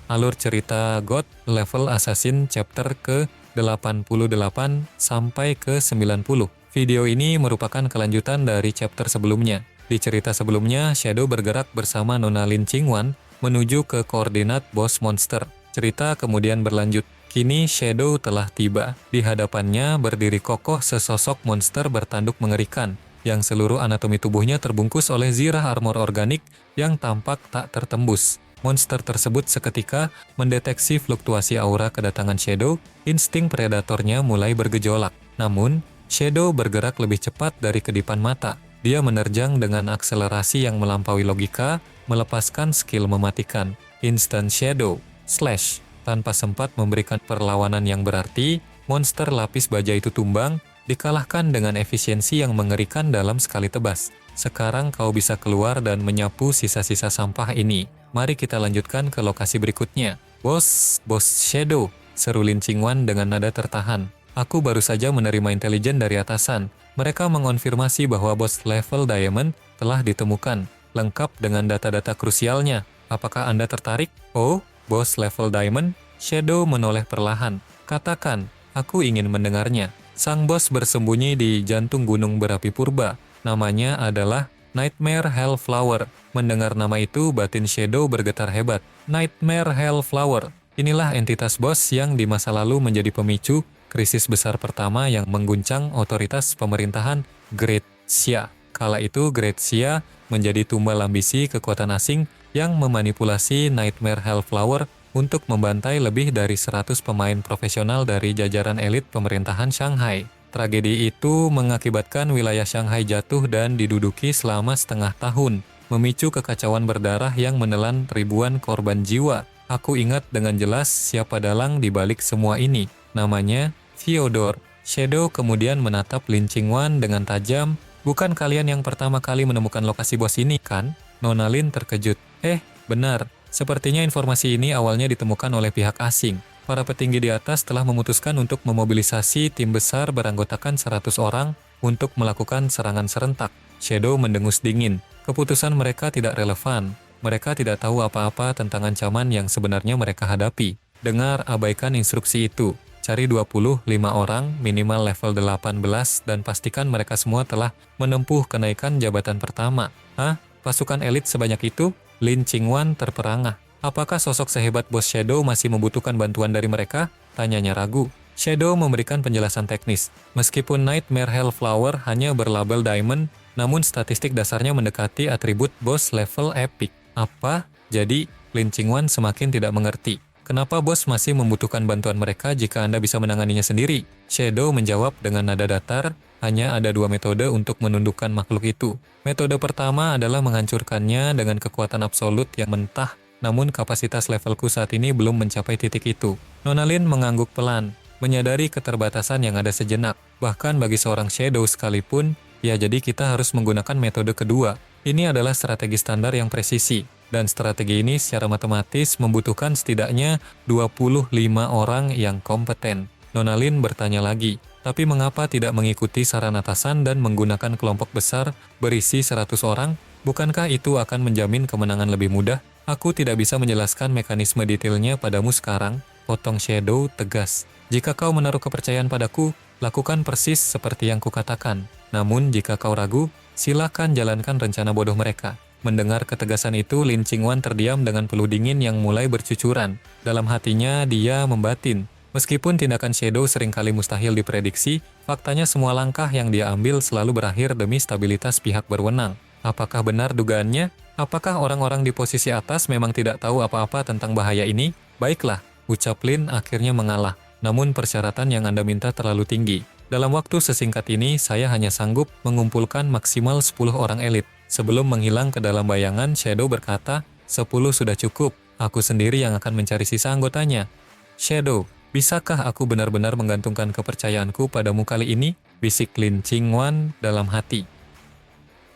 Alur cerita God Level Assassin chapter ke-88 sampai ke-90. Video ini merupakan kelanjutan dari chapter sebelumnya. Di cerita sebelumnya, Shadow bergerak bersama Nona Lin Qingwan menuju ke koordinat bos monster. Cerita kemudian berlanjut. Kini Shadow telah tiba. Di hadapannya berdiri kokoh sesosok monster bertanduk mengerikan, yang seluruh anatomi tubuhnya terbungkus oleh zirah armor organik yang tampak tak tertembus. Monster tersebut seketika mendeteksi fluktuasi aura kedatangan Shadow, insting predatornya mulai bergejolak. Namun, Shadow bergerak lebih cepat dari kedipan mata. Dia menerjang dengan akselerasi yang melampaui logika, melepaskan skill mematikan. Instant Shadow, Slash. Tanpa sempat memberikan perlawanan yang berarti, monster lapis baja itu tumbang, dikalahkan dengan efisiensi yang mengerikan dalam sekali tebas. Sekarang kau bisa keluar dan menyapu sisa-sisa sampah ini. Mari kita lanjutkan ke lokasi berikutnya. Bos Shadow, seru Lin Qingwan dengan nada tertahan. Aku baru saja menerima intelijen dari atasan. Mereka mengonfirmasi bahwa bos level Diamond telah ditemukan, lengkap dengan data-data krusialnya. Apakah Anda tertarik? Oh, bos level Diamond? Shadow menoleh perlahan. Katakan, aku ingin mendengarnya. Sang bos bersembunyi di jantung gunung berapi purba. Namanya adalah Nightmare Hellflower. Mendengar nama itu, batin Shadow bergetar hebat. Nightmare Hellflower. Inilah entitas bos yang di masa lalu menjadi pemicu krisis besar pertama yang mengguncang otoritas pemerintahan Great Xia. Kala itu Great Xia menjadi tumbal ambisi kekuatan asing yang memanipulasi Nightmare Hellflower untuk membantai lebih dari 100 pemain profesional dari jajaran elit pemerintahan Shanghai. Tragedi itu mengakibatkan wilayah Shanghai jatuh dan diduduki selama setengah tahun, memicu kekacauan berdarah yang menelan ribuan korban jiwa. Aku ingat dengan jelas siapa dalang di balik semua ini. Namanya Theodore. Shadow kemudian menatap Lin Qingwan dengan tajam. Bukan kalian yang pertama kali menemukan lokasi bos ini, kan? Nona Lin terkejut. Benar. Sepertinya informasi ini awalnya ditemukan oleh pihak asing. Para petinggi di atas telah memutuskan untuk memobilisasi tim besar beranggotakan 100 orang untuk melakukan serangan serentak. Shadow mendengus dingin. Keputusan mereka tidak relevan. Mereka tidak tahu apa-apa tentang ancaman yang sebenarnya mereka hadapi. Dengar, abaikan instruksi itu. Cari 25 orang, minimal level 18, dan pastikan mereka semua telah menempuh kenaikan jabatan pertama. Hah? Pasukan elit sebanyak itu? Lin Qingwan terperangah. Apakah sosok sehebat bos Shadow masih membutuhkan bantuan dari mereka? Tanyanya ragu. Shadow memberikan penjelasan teknis. Meskipun Nightmare Hellflower hanya berlabel Diamond, namun statistik dasarnya mendekati atribut bos level Epic. Apa? Jadi, Lin Qingwan semakin tidak mengerti. Kenapa bos masih membutuhkan bantuan mereka jika Anda bisa menanganinya sendiri? Shadow menjawab dengan nada datar, hanya ada 2 metode untuk menundukkan makhluk itu. Metode pertama adalah menghancurkannya dengan kekuatan absolut yang mentah, namun kapasitas levelku saat ini belum mencapai titik itu. Nona Lin mengangguk pelan, menyadari keterbatasan yang ada sejenak. Bahkan bagi seorang Shadow sekalipun, ya jadi kita harus menggunakan metode kedua. Ini adalah strategi standar yang presisi. Dan strategi ini secara matematis membutuhkan setidaknya 25 orang yang kompeten. Nona Lin bertanya lagi, tapi mengapa tidak mengikuti saran atasan dan menggunakan kelompok besar berisi 100 orang? Bukankah itu akan menjamin kemenangan lebih mudah? Aku tidak bisa menjelaskan mekanisme detailnya padamu sekarang, potong Shadow tegas. Jika kau menaruh kepercayaan padaku, lakukan persis seperti yang kukatakan. Namun jika kau ragu, silakan jalankan rencana bodoh mereka. Mendengar ketegasan itu, Lin Qingwan terdiam dengan peluh dingin yang mulai bercucuran. Dalam hatinya, dia membatin. Meskipun tindakan Shadow seringkali mustahil diprediksi, faktanya semua langkah yang dia ambil selalu berakhir demi stabilitas pihak berwenang. Apakah benar dugaannya? Apakah orang-orang di posisi atas memang tidak tahu apa-apa tentang bahaya ini? Baiklah, ucap Lin akhirnya mengalah. Namun persyaratan yang Anda minta terlalu tinggi. Dalam waktu sesingkat ini, saya hanya sanggup mengumpulkan maksimal 10 orang elit. Sebelum menghilang ke dalam bayangan, Shadow berkata, 10 sudah cukup, aku sendiri yang akan mencari sisa anggotanya. Shadow, bisakah aku benar-benar menggantungkan kepercayaanku padamu kali ini? Bisik Lin Qingwan dalam hati.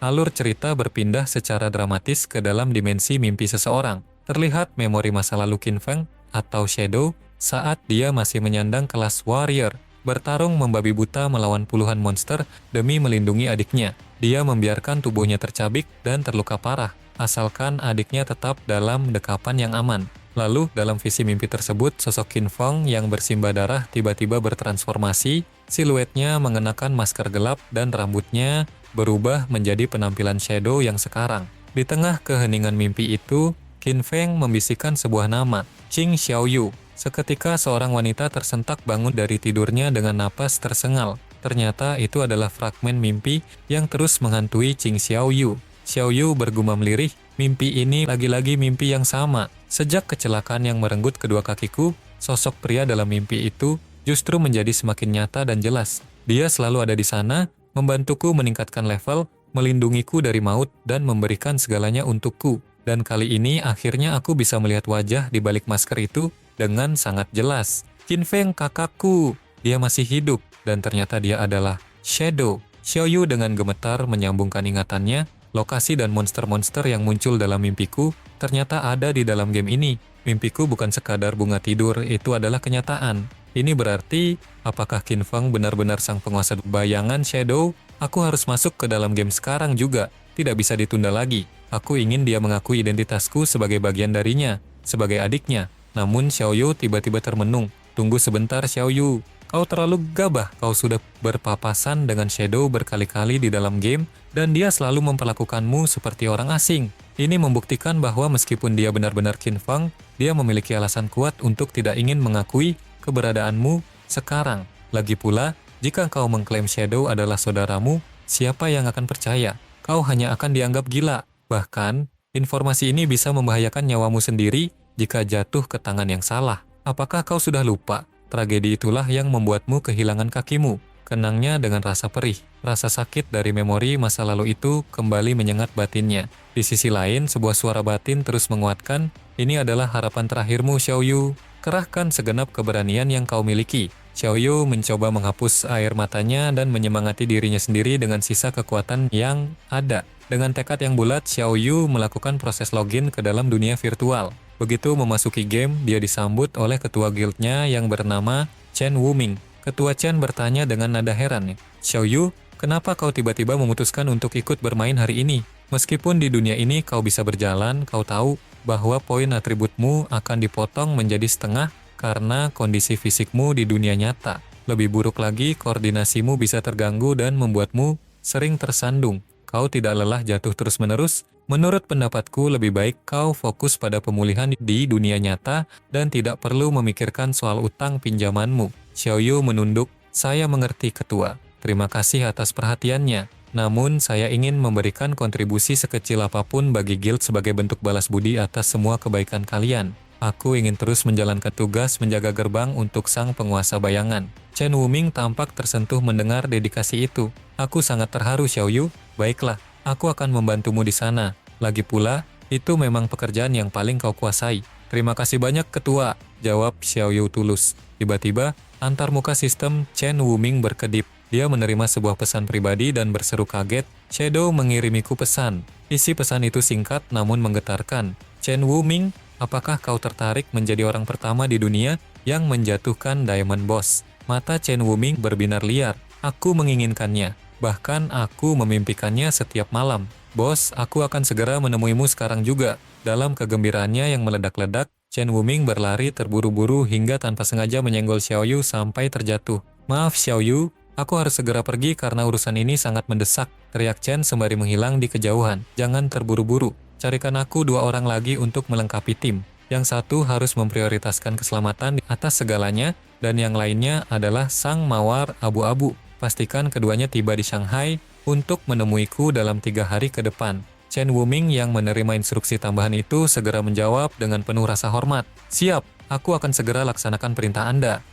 Alur cerita berpindah secara dramatis ke dalam dimensi mimpi seseorang. Terlihat memori masa lalu Qin Feng atau Shadow saat dia masih menyandang kelas warrior, bertarung membabi buta melawan puluhan monster demi melindungi adiknya. Dia membiarkan tubuhnya tercabik dan terluka parah, asalkan adiknya tetap dalam dekapan yang aman. Lalu, dalam visi mimpi tersebut, sosok Qin Feng yang bersimbah darah tiba-tiba bertransformasi, siluetnya mengenakan masker gelap dan rambutnya berubah menjadi penampilan Shadow yang sekarang. Di tengah keheningan mimpi itu, Qin Feng membisikkan sebuah nama, Qing Xiaoyu. Seketika seorang wanita tersentak bangun dari tidurnya dengan napas tersengal. Ternyata itu adalah fragmen mimpi yang terus menghantui Qing Xiaoyu. Xiaoyu bergumam lirih, mimpi ini lagi-lagi mimpi yang sama. Sejak kecelakaan yang merenggut kedua kakiku, sosok pria dalam mimpi itu justru menjadi semakin nyata dan jelas. Dia selalu ada di sana, membantuku meningkatkan level, melindungiku dari maut, dan memberikan segalanya untukku. Dan kali ini akhirnya aku bisa melihat wajah di balik masker itu dengan sangat jelas. Qin Feng kakakku, dia masih hidup, dan ternyata dia adalah Shadow. Xiaoyu dengan gemetar menyambungkan ingatannya, lokasi dan monster-monster yang muncul dalam mimpiku ternyata ada di dalam game ini. Mimpiku bukan sekadar bunga tidur, itu adalah kenyataan. Ini berarti, apakah Qin Feng benar-benar sang penguasa bayangan Shadow? Aku harus masuk ke dalam game sekarang juga, tidak bisa ditunda lagi. Aku ingin dia mengakui identitasku sebagai bagian darinya, sebagai adiknya. Namun Xiaoyu tiba-tiba termenung. Tunggu sebentar Xiaoyu, kau terlalu gabah. Kau sudah berpapasan dengan Shadow berkali-kali di dalam game, dan dia selalu memperlakukanmu seperti orang asing. Ini membuktikan bahwa meskipun dia benar-benar Qin Feng, dia memiliki alasan kuat untuk tidak ingin mengakui keberadaanmu sekarang. Lagi pula, jika kau mengklaim Shadow adalah saudaramu, siapa yang akan percaya? Kau hanya akan dianggap gila. Bahkan, informasi ini bisa membahayakan nyawamu sendiri jika jatuh ke tangan yang salah. Apakah kau sudah lupa? Tragedi itulah yang membuatmu kehilangan kakimu. Kenangnya dengan rasa perih. Rasa sakit dari memori masa lalu itu kembali menyengat batinnya. Di sisi lain, sebuah suara batin terus menguatkan, ini adalah harapan terakhirmu, Xiaoyu. Kerahkan segenap keberanian yang kau miliki. Xiaoyu mencoba menghapus air matanya dan menyemangati dirinya sendiri dengan sisa kekuatan yang ada. Dengan tekad yang bulat, Xiaoyu melakukan proses login ke dalam dunia virtual. Begitu memasuki game, dia disambut oleh ketua guildnya yang bernama Chen Wuming. Ketua Chen bertanya dengan nada heran, Xiaoyu, kenapa kau tiba-tiba memutuskan untuk ikut bermain hari ini? Meskipun di dunia ini kau bisa berjalan, kau tahu bahwa poin atributmu akan dipotong menjadi setengah karena kondisi fisikmu di dunia nyata. Lebih buruk lagi, koordinasimu bisa terganggu dan membuatmu sering tersandung. Kau tidak lelah jatuh terus-menerus? Menurut pendapatku, lebih baik kau fokus pada pemulihan di dunia nyata dan tidak perlu memikirkan soal utang pinjamanmu. Xiaoyu menunduk, saya mengerti ketua. Terima kasih atas perhatiannya. Namun, saya ingin memberikan kontribusi sekecil apapun bagi guild sebagai bentuk balas budi atas semua kebaikan kalian. Aku ingin terus menjalankan tugas menjaga gerbang untuk sang penguasa bayangan. Chen Wuming tampak tersentuh mendengar dedikasi itu. Aku sangat terharu Xiaoyu. Baiklah, aku akan membantumu di sana. Lagi pula, itu memang pekerjaan yang paling kau kuasai. Terima kasih banyak ketua, jawab Xiaoyu tulus. Tiba-tiba, antarmuka sistem Chen Wuming berkedip. Dia menerima sebuah pesan pribadi dan berseru kaget, Shadow mengirimiku pesan. Isi pesan itu singkat namun menggetarkan. Chen Wuming, apakah kau tertarik menjadi orang pertama di dunia yang menjatuhkan Diamond Boss? Mata Chen Wuming berbinar liar. Aku menginginkannya. Bahkan aku memimpikannya setiap malam. Bos, aku akan segera menemuimu sekarang juga. Dalam kegembiraannya yang meledak-ledak, Chen Wuming berlari terburu-buru hingga tanpa sengaja menyenggol Xiaoyu sampai terjatuh. Maaf Xiaoyu, aku harus segera pergi karena urusan ini sangat mendesak, teriak Chen sembari menghilang di kejauhan. Jangan terburu-buru, carikan aku 2 orang lagi untuk melengkapi tim. Yang satu harus memprioritaskan keselamatan di atas segalanya, dan yang lainnya adalah sang mawar abu-abu. Pastikan keduanya tiba di Shanghai untuk menemuiku dalam 3 hari ke depan. Chen Wuming yang menerima instruksi tambahan itu segera menjawab dengan penuh rasa hormat. Siap, aku akan segera laksanakan perintah Anda.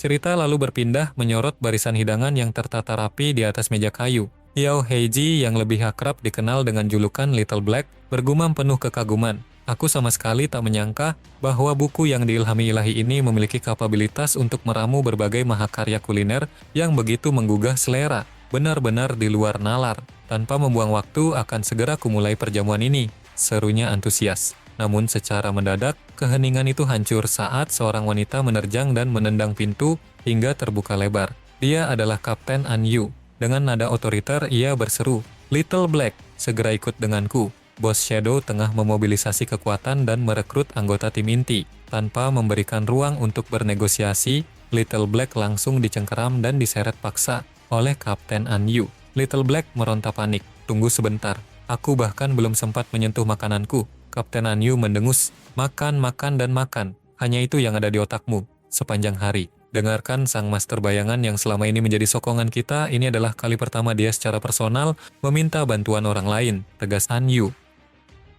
Cerita lalu berpindah menyorot barisan hidangan yang tertata rapi di atas meja kayu. Yao Heiji yang lebih akrab dikenal dengan julukan Little Black bergumam penuh kekaguman. Aku sama sekali tak menyangka bahwa buku yang diilhami ilahi ini memiliki kapabilitas untuk meramu berbagai mahakarya kuliner yang begitu menggugah selera. Benar-benar di luar nalar. Tanpa membuang waktu akan segera kumulai perjamuan ini, serunya antusias. Namun secara mendadak, keheningan itu hancur saat seorang wanita menerjang dan menendang pintu hingga terbuka lebar. Dia adalah Kapten An Yu. Dengan nada otoriter ia berseru, Little Black, segera ikut denganku. Bos Shadow tengah memobilisasi kekuatan dan merekrut anggota tim inti. Tanpa memberikan ruang untuk bernegosiasi, Little Black langsung dicengkeram dan diseret paksa oleh Kapten Anyu. Little Black meronta panik. Tunggu sebentar, aku bahkan belum sempat menyentuh makananku. Kapten Anyu mendengus, makan, makan, dan makan. Hanya itu yang ada di otakmu sepanjang hari. Dengarkan sang master bayangan yang selama ini menjadi sokongan kita, ini adalah kali pertama dia secara personal meminta bantuan orang lain, tegas Anyu.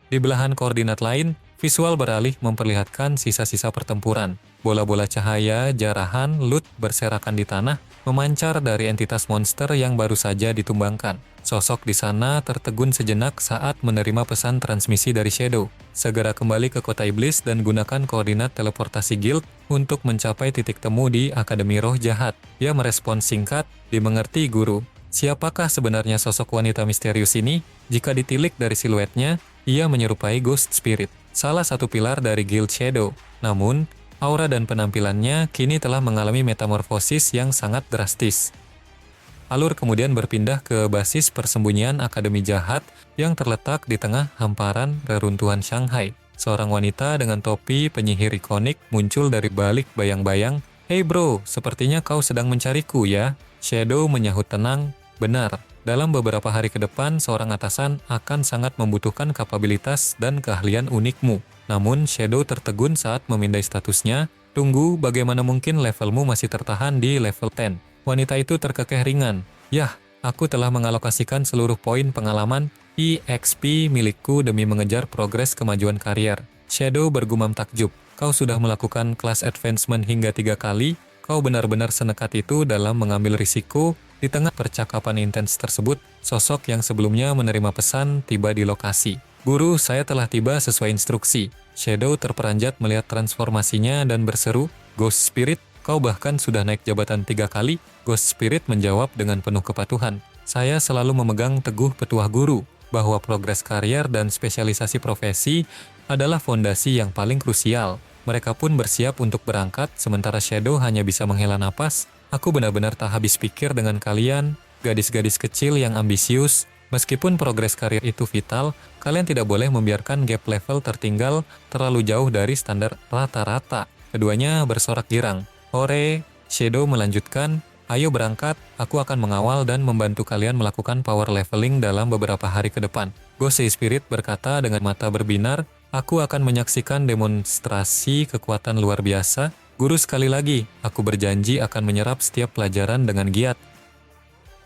Di belahan koordinat lain, visual beralih memperlihatkan sisa-sisa pertempuran. Bola-bola cahaya, jarahan, loot berserakan di tanah, memancar dari entitas monster yang baru saja ditumbangkan. Sosok di sana tertegun sejenak saat menerima pesan transmisi dari Shadow. Segera kembali ke kota iblis dan gunakan koordinat teleportasi guild untuk mencapai titik temu di Akademi Roh Jahat. Dia merespons singkat, dimengerti guru. Siapakah sebenarnya sosok wanita misterius ini? Jika ditilik dari siluetnya, ia menyerupai Ghost Spirit, salah satu pilar dari Guild Shadow. Namun, aura dan penampilannya kini telah mengalami metamorfosis yang sangat drastis. Alur kemudian berpindah ke basis persembunyian Akademi Jahat yang terletak di tengah hamparan reruntuhan Shanghai. Seorang wanita dengan topi penyihir ikonik muncul dari balik bayang-bayang. "Hey bro, sepertinya kau sedang mencariku ya?" Shadow menyahut tenang, "Benar. Dalam beberapa hari ke depan, seorang atasan akan sangat membutuhkan kapabilitas dan keahlian unikmu." Namun, Shadow tertegun saat memindai statusnya. "Tunggu, bagaimana mungkin levelmu masih tertahan di level 10? Wanita itu terkekeh ringan. "Yah, aku telah mengalokasikan seluruh poin pengalaman EXP milikku demi mengejar progres kemajuan karier." Shadow bergumam takjub. "Kau sudah melakukan kelas advancement hingga 3 kali? Kau benar-benar senekat itu dalam mengambil risiko?" Di tengah percakapan intens tersebut, sosok yang sebelumnya menerima pesan tiba di lokasi. "Guru, saya telah tiba sesuai instruksi." Shadow terperanjat melihat transformasinya dan berseru, "Ghost Spirit, kau bahkan sudah naik jabatan 3 kali?" Ghost Spirit menjawab dengan penuh kepatuhan, "Saya selalu memegang teguh petuah guru, bahwa progres karier dan spesialisasi profesi adalah fondasi yang paling krusial." Mereka pun bersiap untuk berangkat, sementara Shadow hanya bisa menghela napas. "Aku benar-benar tak habis pikir dengan kalian, gadis-gadis kecil yang ambisius. Meskipun progres karir itu vital, kalian tidak boleh membiarkan gap level tertinggal terlalu jauh dari standar rata-rata." Keduanya bersorak girang. "Ore," Shadow melanjutkan, "ayo berangkat, aku akan mengawal dan membantu kalian melakukan power leveling dalam beberapa hari ke depan." Ghost Spirit berkata dengan mata berbinar, "Aku akan menyaksikan demonstrasi kekuatan luar biasa. Guru, sekali lagi, aku berjanji akan menyerap setiap pelajaran dengan giat."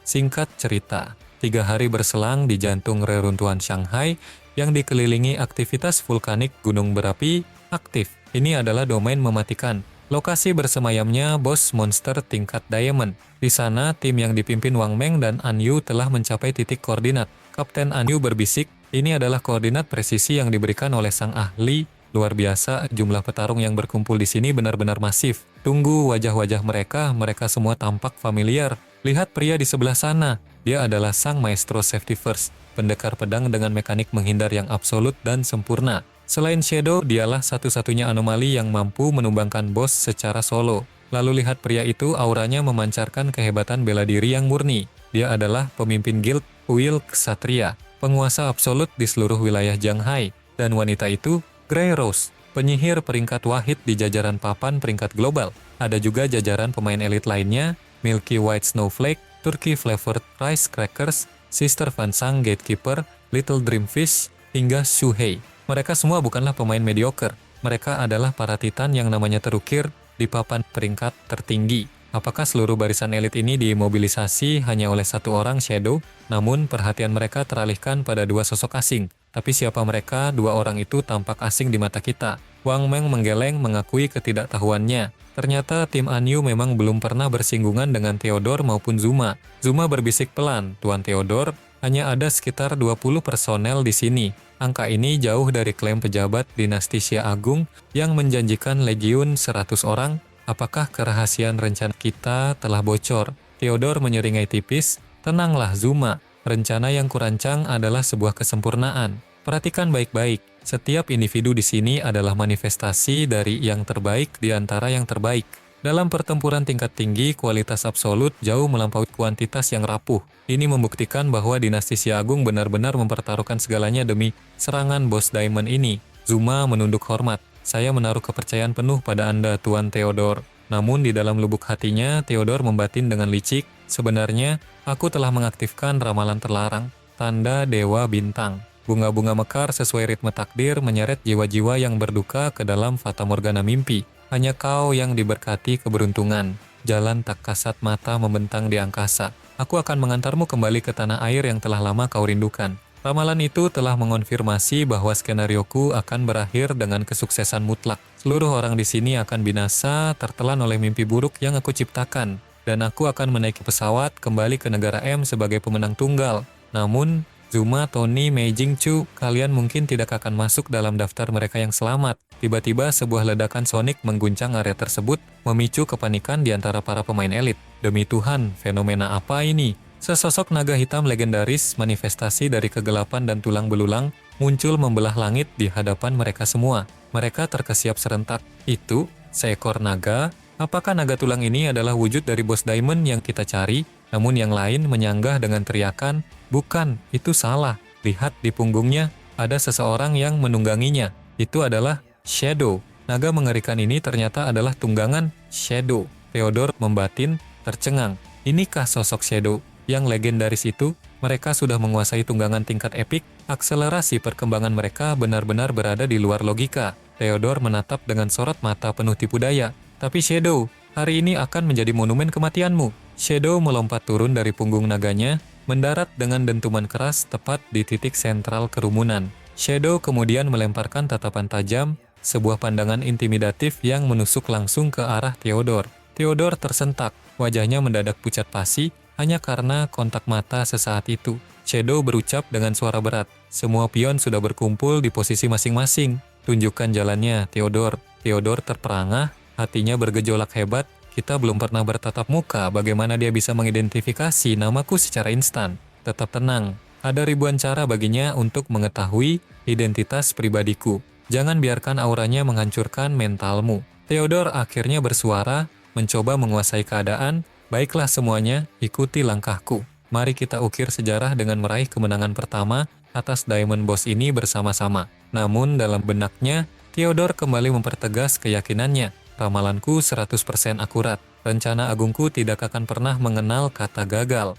Singkat cerita, 3 hari berselang di jantung reruntuhan Shanghai yang dikelilingi aktivitas vulkanik gunung berapi aktif. Ini adalah domain mematikan. Lokasi bersemayamnya bos monster tingkat Diamond. Di sana, tim yang dipimpin Wang Meng dan Anyu telah mencapai titik koordinat. Kapten Anyu berbisik, "Ini adalah koordinat presisi yang diberikan oleh sang ahli. Luar biasa, jumlah petarung yang berkumpul di sini benar-benar masif. Tunggu wajah-wajah mereka semua tampak familiar. Lihat pria di sebelah sana. Dia adalah sang maestro safety first, pendekar pedang dengan mekanik menghindar yang absolut dan sempurna. Selain Shadow, dialah satu-satunya anomali yang mampu menumbangkan bos secara solo. Lalu lihat pria itu, auranya memancarkan kehebatan bela diri yang murni. Dia adalah pemimpin guild Will Ksatria, penguasa absolut di seluruh wilayah Shanghai. Dan wanita itu, Grey Rose, penyihir peringkat wahid di jajaran papan peringkat global. Ada juga jajaran pemain elit lainnya, Milky White Snowflake, Turkey Flavored Rice Crackers, Sister Fansang Gatekeeper, Little Dreamfish, hingga Shuhei. Mereka semua bukanlah pemain mediocre. Mereka adalah para titan yang namanya terukir di papan peringkat tertinggi. Apakah seluruh barisan elit ini dimobilisasi hanya oleh satu orang, Shadow? Namun perhatian mereka teralihkan pada 2 sosok asing. Tapi siapa mereka? 2 orang itu tampak asing di mata kita. Wang Meng menggeleng mengakui ketidaktahuannya. Ternyata tim Anyu memang belum pernah bersinggungan dengan Theodore maupun Zuma. Zuma berbisik pelan, "Tuan Theodore, hanya ada sekitar 20 personel di sini. Angka ini jauh dari klaim pejabat dinasti Xia Agung yang menjanjikan legiun 100 orang. Apakah kerahasiaan rencana kita telah bocor?" Theodore menyeringai tipis, "Tenanglah Zuma, rencana yang kurancang adalah sebuah kesempurnaan. Perhatikan baik-baik, setiap individu di sini adalah manifestasi dari yang terbaik di antara yang terbaik." Dalam pertempuran tingkat tinggi, kualitas absolut jauh melampaui kuantitas yang rapuh. Ini membuktikan bahwa dinasti Xia Agung benar-benar mempertaruhkan segalanya demi serangan bos Diamond ini. Zuma menunduk hormat. Saya menaruh kepercayaan penuh pada Anda, Tuan Theodore. Namun di dalam lubuk hatinya, Theodore membatin dengan licik. Sebenarnya, aku telah mengaktifkan ramalan terlarang, tanda Dewa Bintang. Bunga-bunga mekar sesuai ritme takdir menyeret jiwa-jiwa yang berduka ke dalam fata morgana mimpi. Hanya kau yang diberkati keberuntungan. Jalan tak kasat mata membentang di angkasa. Aku akan mengantarmu kembali ke tanah air yang telah lama kau rindukan. Ramalan itu telah mengonfirmasi bahwa skenarioku akan berakhir dengan kesuksesan mutlak. Seluruh orang di sini akan binasa tertelan oleh mimpi buruk yang aku ciptakan. Dan aku akan menaiki pesawat kembali ke negara M sebagai pemenang tunggal. Namun, Zuma, Tony, Mei Jingchu, kalian mungkin tidak akan masuk dalam daftar mereka yang selamat. Tiba-tiba sebuah ledakan sonik mengguncang area tersebut, memicu kepanikan di antara para pemain elit. Demi Tuhan, fenomena apa ini? Sesosok naga hitam legendaris, manifestasi dari kegelapan dan tulang belulang, muncul membelah langit di hadapan mereka semua. Mereka terkesiap serentak. Itu, seekor naga? Apakah naga tulang ini adalah wujud dari bos Diamond yang kita cari? Namun yang lain menyanggah dengan teriakan, "Bukan, itu salah. Lihat di punggungnya, ada seseorang yang menungganginya. Itu adalah Shadow." Naga mengerikan ini ternyata adalah tunggangan Shadow. Theodore membatin, tercengang. Inikah sosok Shadow yang legendaris itu? Mereka sudah menguasai tunggangan tingkat epik. Akselerasi perkembangan mereka benar-benar berada di luar logika. Theodore menatap dengan sorot mata penuh tipu daya. Tapi Shadow, hari ini akan menjadi monumen kematianmu. Shadow melompat turun dari punggung naganya, mendarat dengan dentuman keras tepat di titik sentral kerumunan. Shadow kemudian melemparkan tatapan tajam, sebuah pandangan intimidatif yang menusuk langsung ke arah Theodore. Theodore tersentak, wajahnya mendadak pucat pasi, hanya karena kontak mata sesaat itu. Shadow berucap dengan suara berat, "Semua pion sudah berkumpul di posisi masing-masing. Tunjukkan jalannya, Theodore." Theodore terperangah, hatinya bergejolak hebat. Kita belum pernah bertatap muka, bagaimana dia bisa mengidentifikasi namaku secara instan? Tetap tenang, ada ribuan cara baginya untuk mengetahui identitas pribadiku. Jangan biarkan auranya menghancurkan mentalmu. Theodore akhirnya bersuara, mencoba menguasai keadaan. Baiklah semuanya, ikuti langkahku. Mari kita ukir sejarah dengan meraih kemenangan pertama atas Diamond Boss ini bersama-sama. Namun dalam benaknya, Theodore kembali mempertegas keyakinannya. Ramalanku 100% akurat. Rencana agungku tidak akan pernah mengenal kata gagal.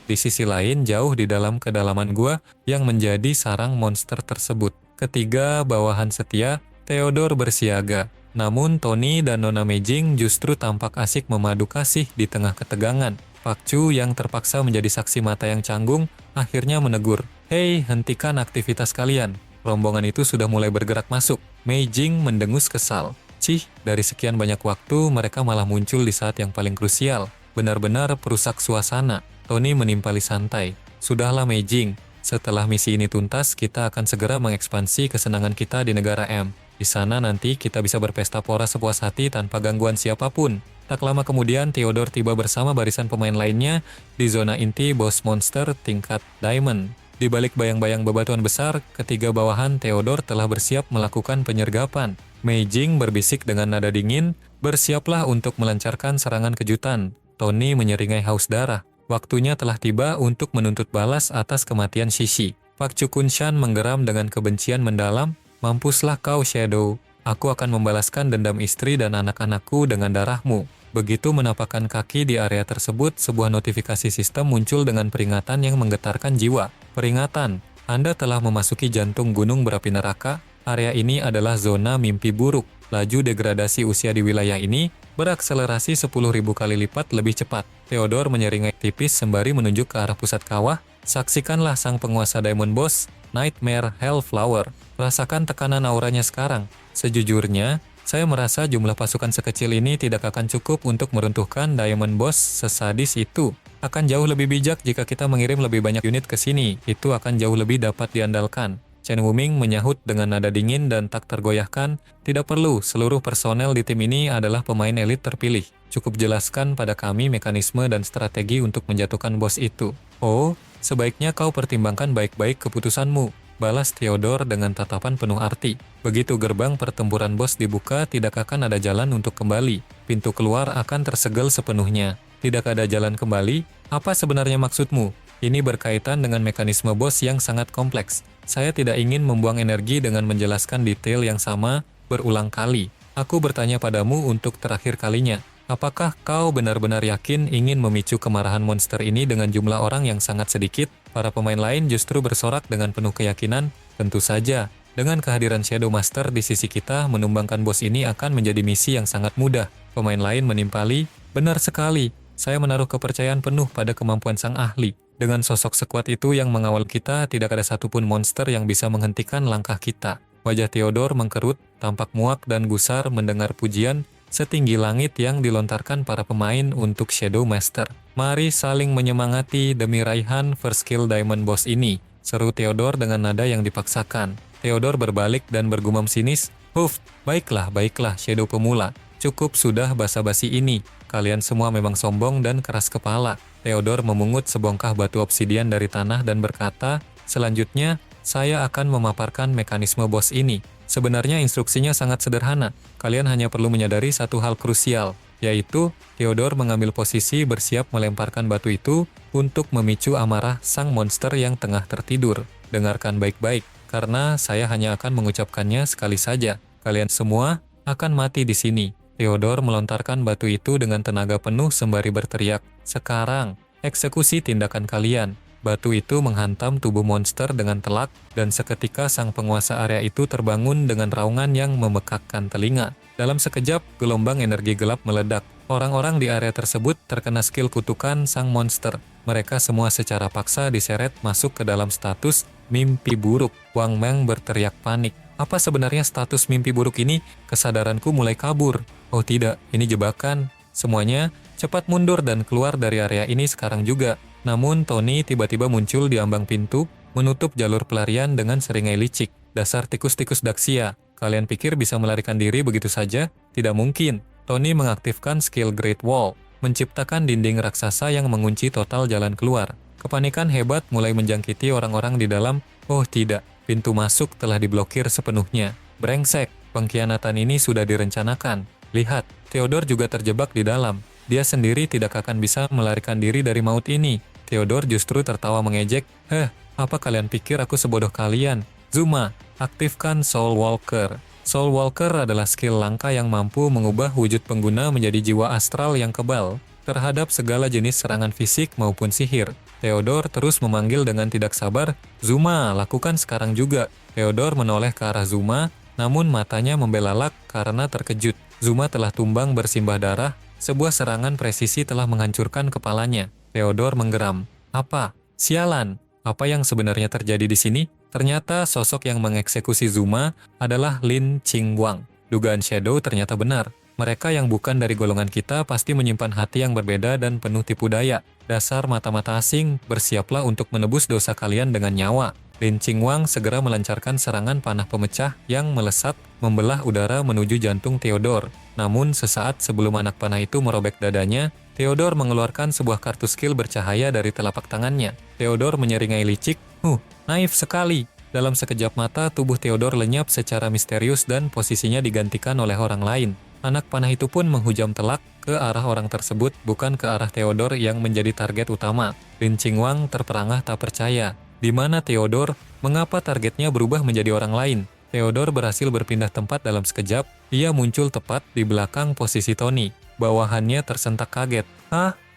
Di sisi lain, jauh di dalam kedalaman gua yang menjadi sarang monster tersebut. Ketiga bawahan setia, Theodore bersiaga. Namun Tony dan Nona Mei-jing justru tampak asik memadu kasih di tengah ketegangan. Pak Chu yang terpaksa menjadi saksi mata yang canggung, akhirnya menegur. "Hei, hentikan aktivitas kalian." Rombongan itu sudah mulai bergerak masuk. Mei-jing mendengus kesal. Cih, dari sekian banyak waktu, mereka malah muncul di saat yang paling krusial. Benar-benar perusak suasana. Tony menimpali santai. Sudahlah Mei-jing, setelah misi ini tuntas, kita akan segera mengekspansi kesenangan kita di negara M. Di sana nanti kita bisa berpesta pora sepuas hati tanpa gangguan siapapun. Tak lama kemudian, Theodore tiba bersama barisan pemain lainnya di zona inti bos monster tingkat Diamond. Di balik bayang-bayang bebatuan besar, ketiga bawahan Theodore telah bersiap melakukan penyergapan. Mei-jing berbisik dengan nada dingin, "Bersiaplah untuk melancarkan serangan kejutan." Tony menyeringai haus darah. Waktunya telah tiba untuk menuntut balas atas kematian Shishi. Pak Chu Kunshan menggeram dengan kebencian mendalam, "Mampuslah kau, Shadow. Aku akan membalaskan dendam istri dan anak-anakku dengan darahmu." Begitu menapakkan kaki di area tersebut, sebuah notifikasi sistem muncul dengan peringatan yang menggetarkan jiwa. "Peringatan, Anda telah memasuki jantung gunung berapi neraka. Area ini adalah zona mimpi buruk. Laju degradasi usia di wilayah ini berakselerasi 10.000 kali lipat lebih cepat." Theodore menyeringai tipis sembari menunjuk ke arah pusat kawah. "Saksikanlah sang penguasa Diamond Boss, Nightmare Hellflower. Rasakan tekanan auranya sekarang. Sejujurnya, saya merasa jumlah pasukan sekecil ini tidak akan cukup untuk meruntuhkan Diamond Boss sesadis itu. Akan jauh lebih bijak jika kita mengirim lebih banyak unit ke sini. Itu akan jauh lebih dapat diandalkan." Chen Wuming menyahut dengan nada dingin dan tak tergoyahkan, "Tidak perlu, seluruh personel di tim ini adalah pemain elit terpilih. Cukup jelaskan pada kami mekanisme dan strategi untuk menjatuhkan bos itu." "Oh, sebaiknya kau pertimbangkan baik-baik keputusanmu." balas Theodore dengan tatapan penuh arti. Begitu gerbang pertempuran bos dibuka, tidak akan ada jalan untuk kembali. Pintu keluar akan tersegel sepenuhnya. Tidak ada jalan kembali? Apa sebenarnya maksudmu? Ini berkaitan dengan mekanisme bos yang sangat kompleks. Saya tidak ingin membuang energi dengan menjelaskan detail yang sama berulang kali. Aku bertanya padamu untuk terakhir kalinya. Apakah kau benar-benar yakin ingin memicu kemarahan monster ini dengan jumlah orang yang sangat sedikit? Para pemain lain justru bersorak dengan penuh keyakinan. Tentu saja, dengan kehadiran Shadow Master di sisi kita, menumbangkan bos ini akan menjadi misi yang sangat mudah. Pemain lain menimpali, benar sekali. Saya menaruh kepercayaan penuh pada kemampuan sang ahli. Dengan sosok sekuat itu yang mengawal kita, tidak ada satupun monster yang bisa menghentikan langkah kita. Wajah Theodore mengkerut, tampak muak dan gusar mendengar pujian setinggi langit yang dilontarkan para pemain untuk Shadow Master. Mari saling menyemangati demi raihan first kill Diamond Boss ini, seru Theodore dengan nada yang dipaksakan. Theodore berbalik dan bergumam sinis, "Huff, baiklah, Shadow pemula. Cukup sudah basa-basi ini. Kalian semua memang sombong dan keras kepala." Theodore memungut sebongkah batu obsidian dari tanah dan berkata, "Selanjutnya, saya akan memaparkan mekanisme bos ini. Sebenarnya instruksinya sangat sederhana. Kalian hanya perlu menyadari satu hal krusial, yaitu Theodore mengambil posisi bersiap melemparkan batu itu untuk memicu amarah sang monster yang tengah tertidur. Dengarkan baik-baik, karena saya hanya akan mengucapkannya sekali saja. Kalian semua akan mati di sini." Theodore melontarkan batu itu dengan tenaga penuh sembari berteriak, "Sekarang, eksekusi tindakan kalian." Batu itu menghantam tubuh monster dengan telak, dan seketika sang penguasa area itu terbangun dengan raungan yang memekakkan telinga. Dalam sekejap, gelombang energi gelap meledak. Orang-orang di area tersebut terkena skill kutukan sang monster. Mereka semua secara paksa diseret masuk ke dalam status mimpi buruk. Wang Meng berteriak panik. Apa sebenarnya status mimpi buruk ini? Kesadaranku mulai kabur. Oh tidak, ini jebakan. Semuanya, cepat mundur dan keluar dari area ini sekarang juga. Namun Tony tiba-tiba muncul di ambang pintu, menutup jalur pelarian dengan seringai licik. Dasar tikus-tikus Daxia, kalian pikir bisa melarikan diri begitu saja? Tidak mungkin. Tony mengaktifkan skill Great Wall, menciptakan dinding raksasa yang mengunci total jalan keluar. Kepanikan hebat mulai menjangkiti orang-orang di dalam. Oh tidak, pintu masuk telah diblokir sepenuhnya. Brengsek, pengkhianatan ini sudah direncanakan. Lihat, Theodore juga terjebak di dalam. Dia sendiri tidak akan bisa melarikan diri dari maut ini. Theodore justru tertawa mengejek. Apa kalian pikir aku sebodoh kalian? Zuma, aktifkan Soul Walker. Soul Walker adalah skill langka yang mampu mengubah wujud pengguna menjadi jiwa astral yang kebal terhadap segala jenis serangan fisik maupun sihir. Theodore terus memanggil dengan tidak sabar, "Zuma, lakukan sekarang juga." Theodore menoleh ke arah Zuma, namun matanya membelalak karena terkejut. Zuma telah tumbang bersimbah darah. Sebuah serangan presisi telah menghancurkan kepalanya. Theodore menggeram. Apa? Sialan! Apa yang sebenarnya terjadi di sini? Ternyata sosok yang mengeksekusi Zuma adalah Lin Qingwang. Dugaan Shadow ternyata benar. Mereka yang bukan dari golongan kita pasti menyimpan hati yang berbeda dan penuh tipu daya. Dasar mata-mata asing, bersiaplah untuk menebus dosa kalian dengan nyawa. Lin Qingwang segera melancarkan serangan panah pemecah yang melesat membelah udara menuju jantung Theodore. Namun sesaat sebelum anak panah itu merobek dadanya, Theodore mengeluarkan sebuah kartu skill bercahaya dari telapak tangannya. Theodore menyeringai licik, naif sekali. Dalam sekejap mata, tubuh Theodore lenyap secara misterius dan posisinya digantikan oleh orang lain. Anak panah itu pun menghujam telak ke arah orang tersebut, bukan ke arah Theodore yang menjadi target utama. Lin Qingwang terperangah tak percaya. Di mana Theodore? Mengapa targetnya berubah menjadi orang lain? Theodore berhasil berpindah tempat dalam sekejap. Ia muncul tepat di belakang posisi Tony. Bawahannya tersentak kaget.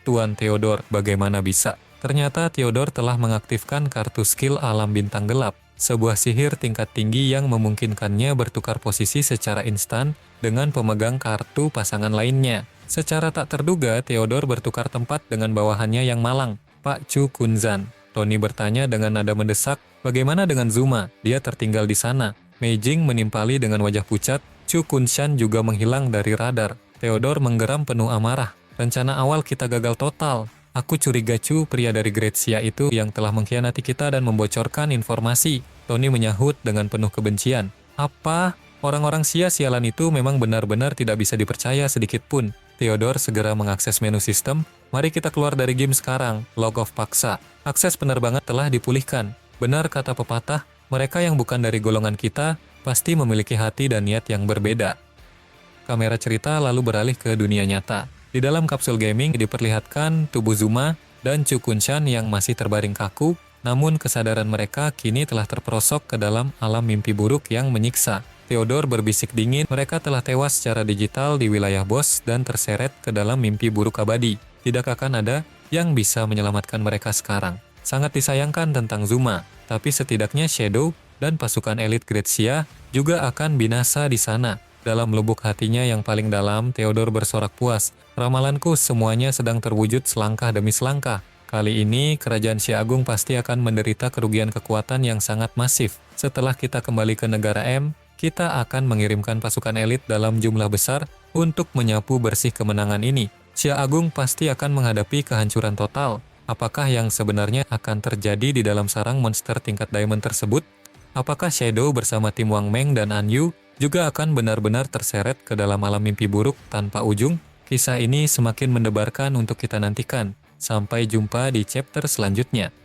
Tuan Theodore, bagaimana bisa? Ternyata Theodore telah mengaktifkan kartu skill alam bintang gelap. Sebuah sihir tingkat tinggi yang memungkinkannya bertukar posisi secara instan dengan pemegang kartu pasangan lainnya. Secara tak terduga, Theodore bertukar tempat dengan bawahannya yang malang, Pak Chu Kunzan. Tony bertanya dengan nada mendesak, bagaimana dengan Zuma? Dia tertinggal di sana. Mei Jing menimpali dengan wajah pucat. Chu Kunshan juga menghilang dari radar. Theodore menggeram penuh amarah. Rencana awal kita gagal total. Aku curiga Chu, pria dari Great Xia itu yang telah mengkhianati kita dan membocorkan informasi. Tony menyahut dengan penuh kebencian. Apa? Orang-orang Xia sialan itu memang benar-benar tidak bisa dipercaya sedikit pun. Theodore segera mengakses menu sistem. Mari kita keluar dari game sekarang. Log off paksa. Akses penerbangan telah dipulihkan. Benar kata pepatah, Mereka yang bukan dari golongan kita pasti memiliki hati dan niat yang berbeda. Kamera cerita lalu beralih ke dunia nyata. Di dalam kapsul gaming diperlihatkan tubuh Zuma dan Chu Kunshan yang masih terbaring kaku, namun kesadaran mereka kini telah terperosok ke dalam alam mimpi buruk yang menyiksa. Theodore berbisik dingin, mereka telah tewas secara digital di wilayah bos dan terseret ke dalam mimpi buruk abadi. Tidak akan ada yang bisa menyelamatkan mereka sekarang. Sangat disayangkan tentang Zuma, tapi setidaknya Shadow dan pasukan elit Grazia juga akan binasa di sana. Dalam lubuk hatinya yang paling dalam, Theodore bersorak puas. Ramalanku semuanya sedang terwujud selangkah demi selangkah. Kali ini, kerajaan Xia Agung pasti akan menderita kerugian kekuatan yang sangat masif. Setelah kita kembali ke negara M, kita akan mengirimkan pasukan elit dalam jumlah besar untuk menyapu bersih kemenangan ini. Xia Agung pasti akan menghadapi kehancuran total. Apakah yang sebenarnya akan terjadi di dalam sarang monster tingkat diamond tersebut? Apakah Shadow bersama tim Wang Meng dan An Yu juga akan benar-benar terseret ke dalam alam mimpi buruk tanpa ujung? Kisah ini semakin mendebarkan untuk kita nantikan. Sampai jumpa di chapter selanjutnya.